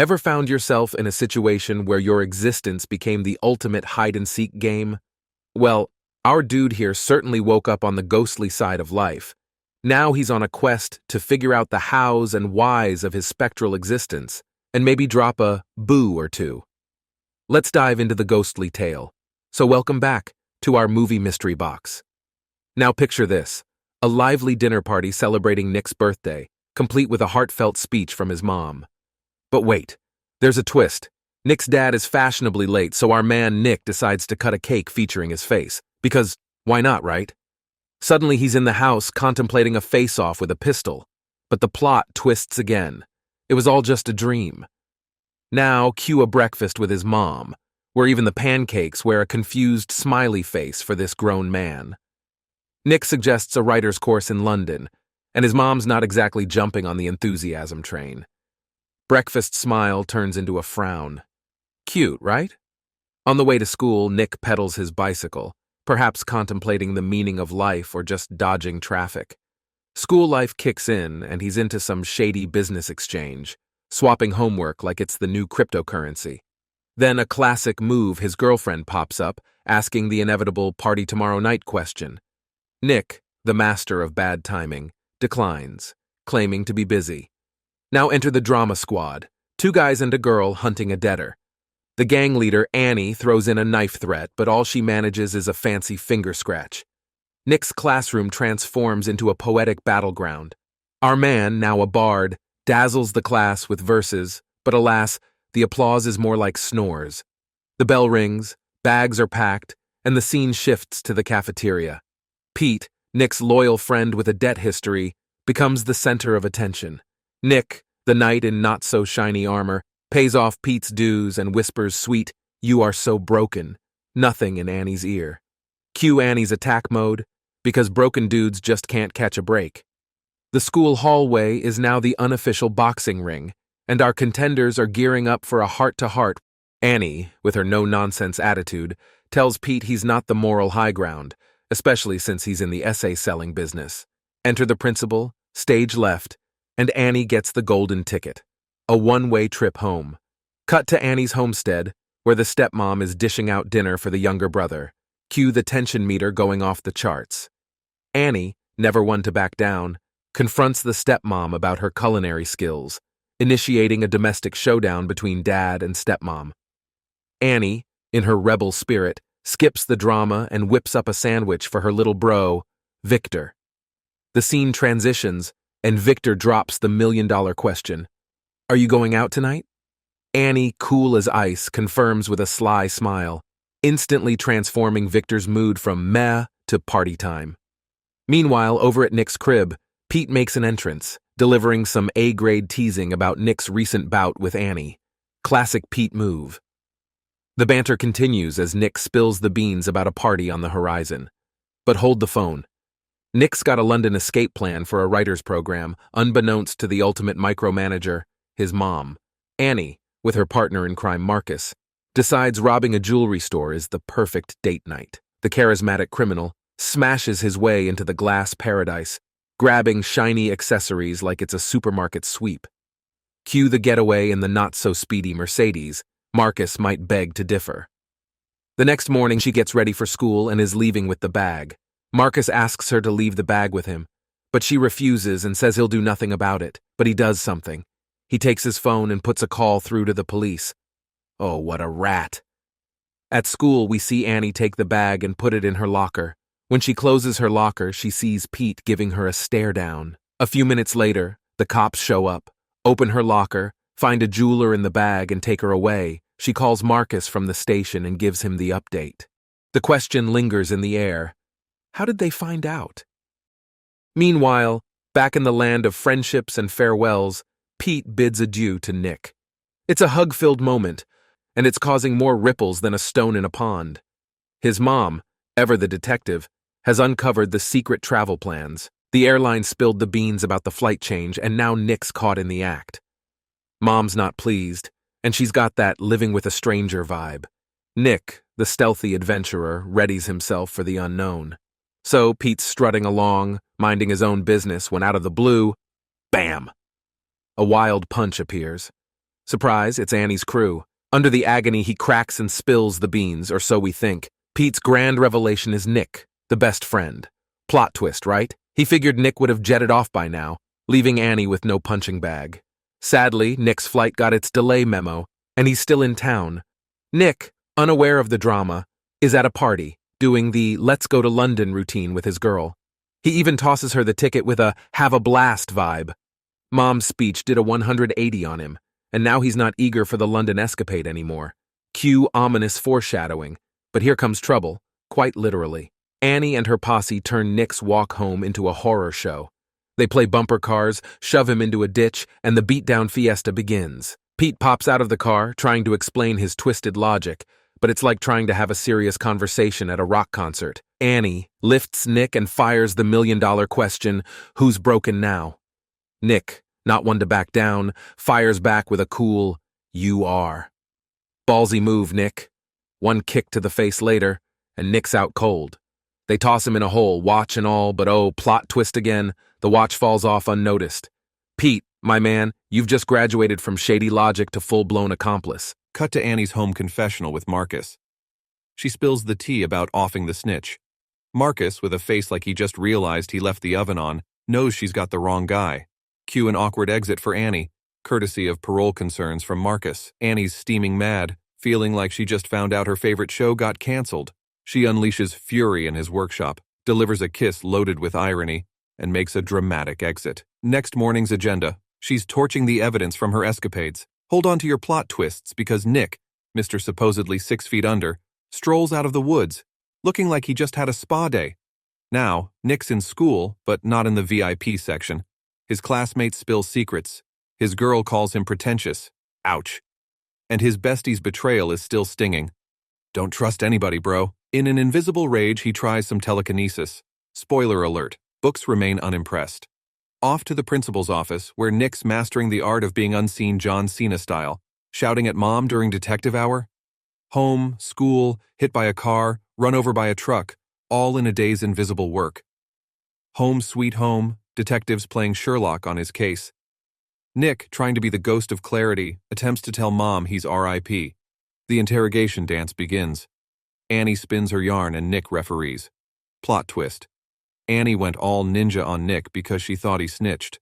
Ever found yourself in a situation where your existence became the ultimate hide-and-seek game? Well, our dude here certainly woke up on the ghostly side of life. Now he's on a quest to figure out the hows and whys of his spectral existence, and maybe drop a boo or two. Let's dive into the ghostly tale. So welcome back to our movie mystery box. Now picture this, a lively dinner party celebrating Nick's birthday, complete with a heartfelt speech from his mom. But wait, there's a twist. Nick's dad is fashionably late, so our man Nick decides to cut a cake featuring his face. Because, why not, right? Suddenly he's in the house contemplating a face-off with a pistol. But the plot twists again. It was all just a dream. Now, cue a breakfast with his mom, where even the pancakes wear a confused smiley face for this grown man. Nick suggests a writer's course in London, and his mom's not exactly jumping on the enthusiasm train. Breakfast smile turns into a frown. Cute, right? On the way to school, Nick pedals his bicycle, perhaps contemplating the meaning of life or just dodging traffic. School life kicks in, and he's into some shady business exchange, swapping homework like it's the new cryptocurrency. Then a classic move, his girlfriend pops up, asking the inevitable party tomorrow night question. Nick, the master of bad timing, declines, claiming to be busy. Now enter the drama squad, 2 guys and a girl hunting a debtor. The gang leader, Annie, throws in a knife threat, but all she manages is a fancy finger scratch. Nick's classroom transforms into a poetic battleground. Our man, now a bard, dazzles the class with verses, but alas, the applause is more like snores. The bell rings, bags are packed, and the scene shifts to the cafeteria. Pete, Nick's loyal friend with a debt history, becomes the center of attention. Nick, the knight in not-so-shiny armor, pays off Pete's dues and whispers sweet, "You are so broken," nothing in Annie's ear. Cue Annie's attack mode, because broken dudes just can't catch a break. The school hallway is now the unofficial boxing ring, and our contenders are gearing up for a heart-to-heart. Annie, with her no-nonsense attitude, tells Pete he's not the moral high ground, especially since he's in the essay-selling business. Enter the principal, stage left, and Annie gets the golden ticket. A one-way trip home. Cut to Annie's homestead, where the stepmom is dishing out dinner for the younger brother. Cue the tension meter going off the charts. Annie, never one to back down, confronts the stepmom about her culinary skills, initiating a domestic showdown between dad and stepmom. Annie, in her rebel spirit, skips the drama and whips up a sandwich for her little bro, Victor. The scene transitions, and Victor drops the million-dollar question. Are you going out tonight? Annie, cool as ice, confirms with a sly smile, instantly transforming Victor's mood from meh to party time. Meanwhile, over at Nick's crib, Pete makes an entrance, delivering some A-grade teasing about Nick's recent bout with Annie. Classic Pete move. The banter continues as Nick spills the beans about a party on the horizon. But hold the phone. Nick's got a London escape plan for a writer's program, unbeknownst to the ultimate micromanager, his mom. Annie, with her partner in crime Marcus, decides robbing a jewelry store is the perfect date night. The charismatic criminal smashes his way into the glass paradise, grabbing shiny accessories like it's a supermarket sweep. Cue the getaway in the not-so-speedy Mercedes. Marcus might beg to differ. The next morning she gets ready for school and is leaving with the bag. Marcus asks her to leave the bag with him, but she refuses and says he'll do nothing about it, but he does something. He takes his phone and puts a call through to the police. Oh, what a rat. At school, we see Annie take the bag and put it in her locker. When she closes her locker, she sees Pete giving her a stare down. A few minutes later, the cops show up, open her locker, find a jeweler in the bag and take her away. She calls Marcus from the station and gives him the update. The question lingers in the air. How did they find out? Meanwhile, back in the land of friendships and farewells, Pete bids adieu to Nick. It's a hug-filled moment, and it's causing more ripples than a stone in a pond. His mom, ever the detective, has uncovered the secret travel plans. The airline spilled the beans about the flight change, and now Nick's caught in the act. Mom's not pleased, and she's got that living with a stranger vibe. Nick, the stealthy adventurer, readies himself for the unknown. So Pete's strutting along, minding his own business when out of the blue, bam! A wild punch appears. Surprise, it's Annie's crew. Under the agony, he cracks and spills the beans, or so we think. Pete's grand revelation is Nick, the best friend. Plot twist, right? He figured Nick would have jetted off by now, leaving Annie with no punching bag. Sadly, Nick's flight got its delay memo, and he's still in town. Nick, unaware of the drama, is at a party, doing the let's go to London routine with his girl. He even tosses her the ticket with a have a blast vibe. Mom's speech did a 180 on him, and now he's not eager for the London escapade anymore. Cue ominous foreshadowing, but here comes trouble, quite literally. Annie and her posse turn Nick's walk home into a horror show. They play bumper cars, shove him into a ditch, and the beatdown fiesta begins. Pete pops out of the car, trying to explain his twisted logic, but it's like trying to have a serious conversation at a rock concert. Annie lifts Nick and fires the million-dollar question, who's broken now? Nick, not one to back down, fires back with a cool, you are. Ballsy move, Nick. One kick to the face later, and Nick's out cold. They toss him in a hole, watch and all, but oh, plot twist again, the watch falls off unnoticed. Pete, my man, you've just graduated from shady logic to full-blown accomplice. Cut to Annie's home confessional with Marcus. She spills the tea about offing the snitch. Marcus, with a face like he just realized he left the oven on, knows she's got the wrong guy. Cue an awkward exit for Annie, courtesy of parole concerns from Marcus. Annie's steaming mad, feeling like she just found out her favorite show got canceled. She unleashes fury in his workshop, delivers a kiss loaded with irony, and makes a dramatic exit. Next morning's agenda, she's torching the evidence from her escapades. Hold on to your plot twists because Nick, Mr. supposedly 6 feet under, strolls out of the woods, looking like he just had a spa day. Now, Nick's in school, but not in the VIP section. His classmates spill secrets. His girl calls him pretentious. Ouch. And his bestie's betrayal is still stinging. Don't trust anybody, bro. In an invisible rage, he tries some telekinesis. Spoiler alert, books remain unimpressed. Off to the principal's office, where Nick's mastering the art of being unseen John Cena style, shouting at mom during detective hour. Home, school, hit by a car, run over by a truck, all in a day's invisible work. Home sweet home, detectives playing Sherlock on his case. Nick, trying to be the ghost of clarity, attempts to tell mom he's R.I.P. The interrogation dance begins. Annie spins her yarn and Nick referees. Plot twist. Annie went all ninja on Nick because she thought he snitched.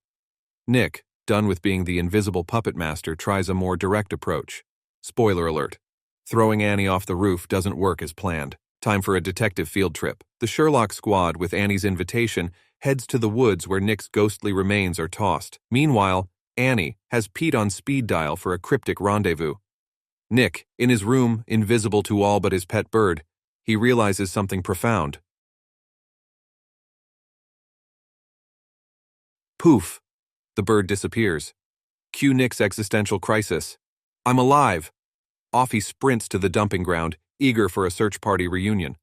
Nick, done with being the invisible puppet master, tries a more direct approach. Spoiler alert. Throwing Annie off the roof doesn't work as planned. Time for a detective field trip. The Sherlock squad, with Annie's invitation, heads to the woods where Nick's ghostly remains are tossed. Meanwhile, Annie has Pete on speed dial for a cryptic rendezvous. Nick, in his room, invisible to all but his pet bird, he realizes something profound. Poof! The bird disappears. Cue Nick's existential crisis. I'm alive! Off he sprints to the dumping ground, eager for a search party reunion.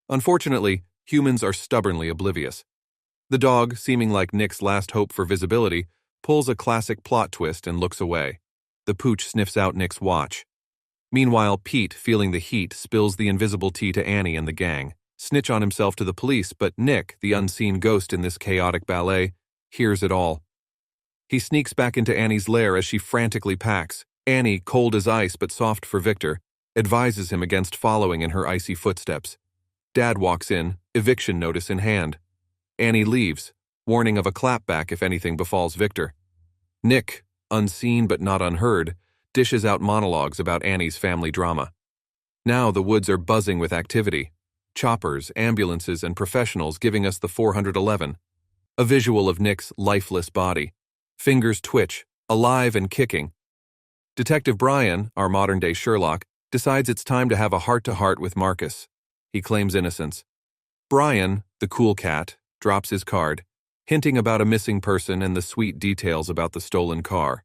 Unfortunately, humans are stubbornly oblivious. The dog, seeming like Nick's last hope for visibility, pulls a classic plot twist and looks away. The pooch sniffs out Nick's watch. Meanwhile, Pete, feeling the heat, spills the invisible tea to Annie and the gang. Snitch on himself to the police, but Nick, the unseen ghost in this chaotic ballet, hears it all. He sneaks back into Annie's lair as she frantically packs. Annie, cold as ice but soft for Victor, advises him against following in her icy footsteps. Dad walks in, eviction notice in hand. Annie leaves, warning of a clapback if anything befalls Victor. Nick, unseen but not unheard, dishes out monologues about Annie's family drama. Now the woods are buzzing with activity. Choppers, ambulances, and professionals giving us the 411. A visual of Nick's lifeless body. Fingers twitch, alive and kicking. Detective Brian, our modern-day Sherlock, decides it's time to have a heart-to-heart with Marcus. He claims innocence. Brian, the cool cat, drops his card, hinting about a missing person and the sweet details about the stolen car.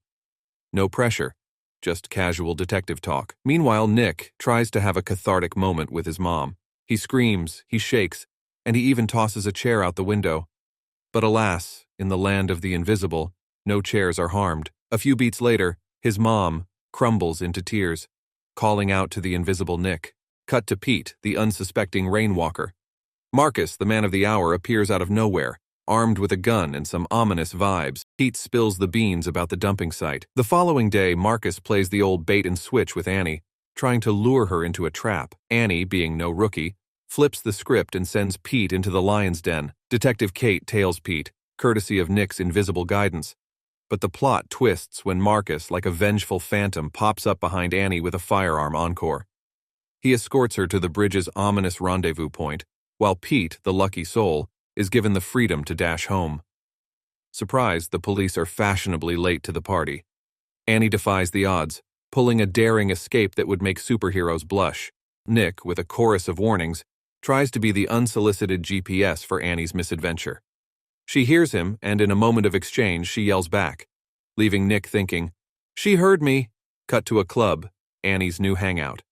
No pressure, just casual detective talk. Meanwhile, Nick tries to have a cathartic moment with his mom. He screams, he shakes, and he even tosses a chair out the window. But alas, in the land of the invisible, no chairs are harmed. A few beats later, his mom crumbles into tears, calling out to the invisible Nick. Cut to Pete, the unsuspecting rainwalker. Marcus, the man of the hour, appears out of nowhere, armed with a gun and some ominous vibes. Pete spills the beans about the dumping site. The following day, Marcus plays the old bait and switch with Annie, trying to lure her into a trap. Annie, being no rookie, flips the script and sends Pete into the lion's den. Detective Kate tails Pete, courtesy of Nick's invisible guidance. But the plot twists when Marcus, like a vengeful phantom, pops up behind Annie with a firearm encore. He escorts her to the bridge's ominous rendezvous point, while Pete, the lucky soul, is given the freedom to dash home. Surprised, the police are fashionably late to the party. Annie defies the odds, pulling a daring escape that would make superheroes blush. Nick, with a chorus of warnings, tries to be the unsolicited GPS for Annie's misadventure. She hears him, and in a moment of exchange, she yells back, leaving Nick thinking, "She heard me." Cut to a club, Annie's new hangout.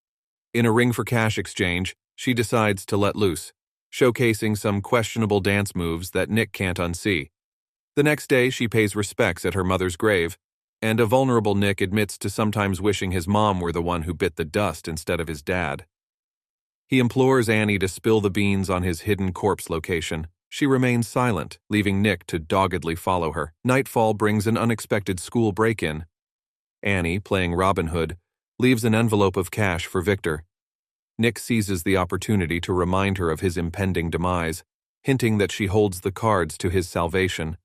In a ring for cash exchange, she decides to let loose, showcasing some questionable dance moves that Nick can't unsee. The next day, she pays respects at her mother's grave, and a vulnerable Nick admits to sometimes wishing his mom were the one who bit the dust instead of his dad. He implores Annie to spill the beans on his hidden corpse location. She remains silent, leaving Nick to doggedly follow her. Nightfall brings an unexpected school break-in. Annie, playing Robin Hood, leaves an envelope of cash for Victor. Nick seizes the opportunity to remind her of his impending demise, hinting that she holds the cards to his salvation.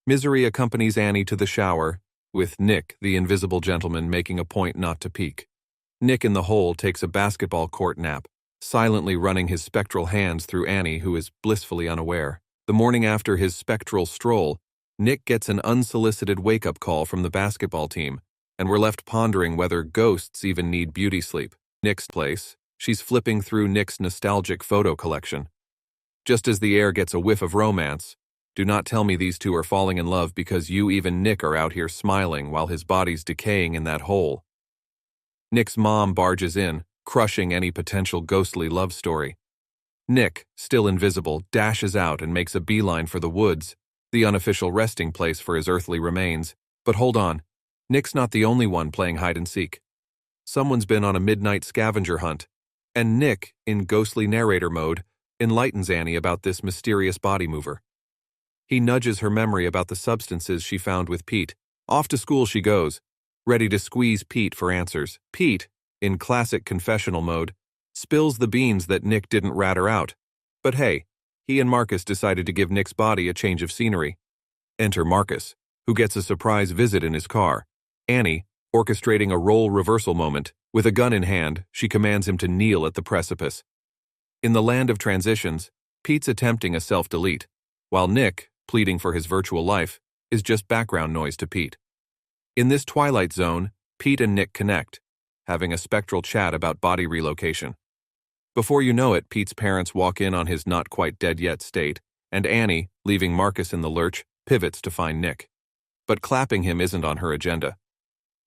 Misery accompanies Annie to the shower, with Nick, the invisible gentleman, making a point not to peek. Nick in the hole takes a basketball court nap, silently running his spectral hands through Annie, who is blissfully unaware. The morning after his spectral stroll, Nick gets an unsolicited wake-up call from the basketball team, and we're left pondering whether ghosts even need beauty sleep. Nick's place, she's flipping through Nick's nostalgic photo collection. Just as the air gets a whiff of romance, do not tell me these two are falling in love because you, even Nick, are out here smiling while his body's decaying in that hole. Nick's mom barges in, crushing any potential ghostly love story. Nick, still invisible, dashes out and makes a beeline for the woods, the unofficial resting place for his earthly remains. But hold on, Nick's not the only one playing hide-and-seek. Someone's been on a midnight scavenger hunt, and Nick, in ghostly narrator mode, enlightens Annie about this mysterious body mover. He nudges her memory about the substances she found with Pete. Off to school she goes, ready to squeeze Pete for answers. Pete, in classic confessional mode, spills the beans that Nick didn't rat her out. But hey, he and Marcus decided to give Nick's body a change of scenery. Enter Marcus, who gets a surprise visit in his car. Annie, orchestrating a role reversal moment, with a gun in hand, she commands him to kneel at the precipice. In the land of transitions, Pete's attempting a self-delete, while Nick, pleading for his virtual life, is just background noise to Pete. In this twilight zone, Pete and Nick connect, having a spectral chat about body relocation. Before you know it, Pete's parents walk in on his not-quite-dead-yet state, and Annie, leaving Marcus in the lurch, pivots to find Nick. But clapping him isn't on her agenda.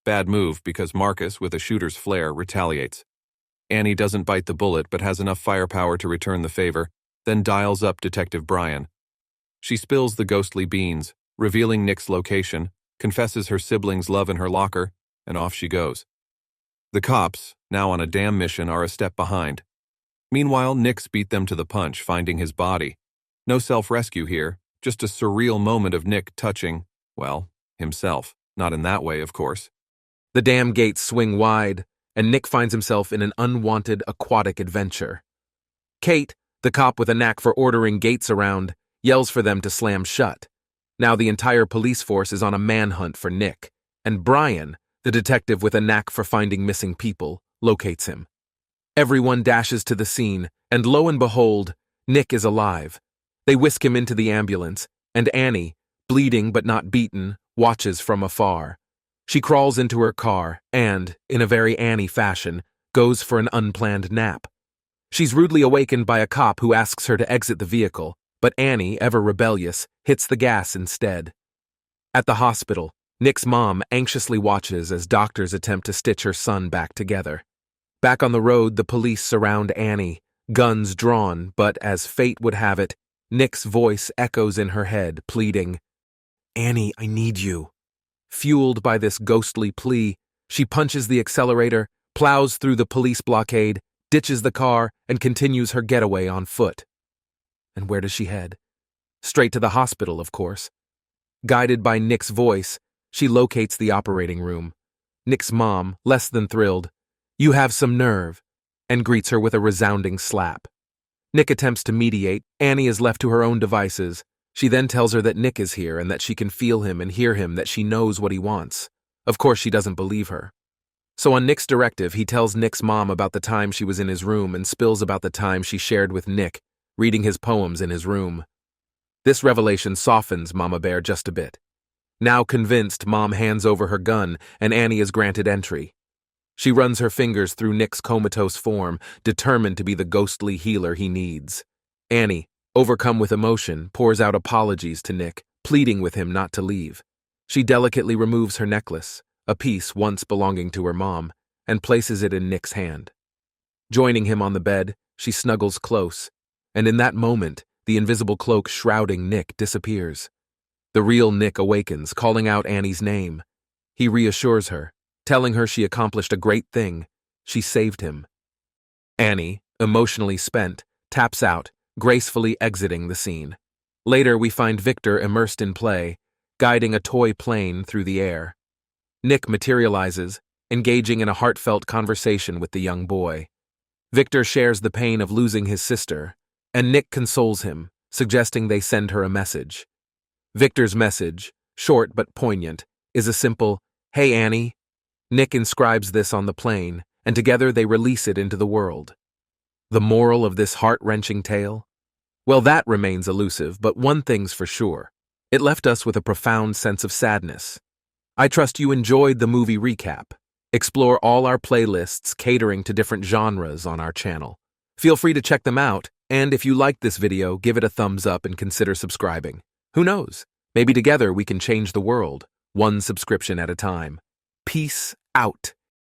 Bad move because Marcus, with a shooter's flair, retaliates. Annie doesn't bite the bullet but has enough firepower to return the favor, then dials up Detective Brian. She spills the ghostly beans, revealing Nick's location, confesses her siblings' love in her locker, and off she goes. The cops, now on a damn mission, are a step behind. Meanwhile, Nick's beat them to the punch, finding his body. No self-rescue here, just a surreal moment of Nick touching, well, himself. Not in that way, of course. The dam gates swing wide, and Nick finds himself in an unwanted aquatic adventure. Kate, the cop with a knack for ordering gates around, yells for them to slam shut. Now the entire police force is on a manhunt for Nick, and Brian, the detective with a knack for finding missing people, locates him. Everyone dashes to the scene, and lo and behold, Nick is alive. They whisk him into the ambulance, and Annie, bleeding but not beaten, watches from afar. She crawls into her car and, in a very Annie fashion, goes for an unplanned nap. She's rudely awakened by a cop who asks her to exit the vehicle, but Annie, ever rebellious, hits the gas instead. At the hospital, Nick's mom anxiously watches as doctors attempt to stitch her son back together. Back on the road, the police surround Annie, guns drawn, but as fate would have it, Nick's voice echoes in her head, pleading, "Annie, I need you." Fueled by this ghostly plea, she punches the accelerator, plows through the police blockade, ditches the car, and continues her getaway on foot. And where does she head? Straight to the hospital, of course. Guided by Nick's voice, she locates the operating room. Nick's mom, less than thrilled, "You have some nerve," and greets her with a resounding slap. Nick attempts to mediate. Annie is left to her own devices. She then tells her that Nick is here and that she can feel him and hear him, that she knows what he wants. Of course, she doesn't believe her. So on Nick's directive, he tells Nick's mom about the time she was in his room and spills about the time she shared with Nick, reading his poems in his room. This revelation softens Mama Bear just a bit. Now convinced, Mom hands over her gun and Annie is granted entry. She runs her fingers through Nick's comatose form, determined to be the ghostly healer he needs. Annie, overcome with emotion, pours out apologies to Nick, pleading with him not to leave. She delicately removes her necklace, a piece once belonging to her mom, and places it in Nick's hand. Joining him on the bed, she snuggles close, and in that moment, the invisible cloak shrouding Nick disappears. The real Nick awakens, calling out Annie's name. He reassures her, telling her she accomplished a great thing. She saved him. Annie, emotionally spent, taps out, gracefully exiting the scene. Later, we find Victor immersed in play, guiding a toy plane through the air. Nick materializes, engaging in a heartfelt conversation with the young boy. Victor shares the pain of losing his sister, and Nick consoles him, suggesting they send her a message. Victor's message, short but poignant, is a simple, "Hey Annie." Nick inscribes this on the plane, and together they release it into the world. The moral of this heart-wrenching tale? Well, that remains elusive, but one thing's for sure. It left us with a profound sense of sadness. I trust you enjoyed the movie recap. Explore all our playlists catering to different genres on our channel. Feel free to check them out, and if you liked this video, give it a thumbs up and consider subscribing. Who knows? Maybe together we can change the world, one subscription at a time. Peace out.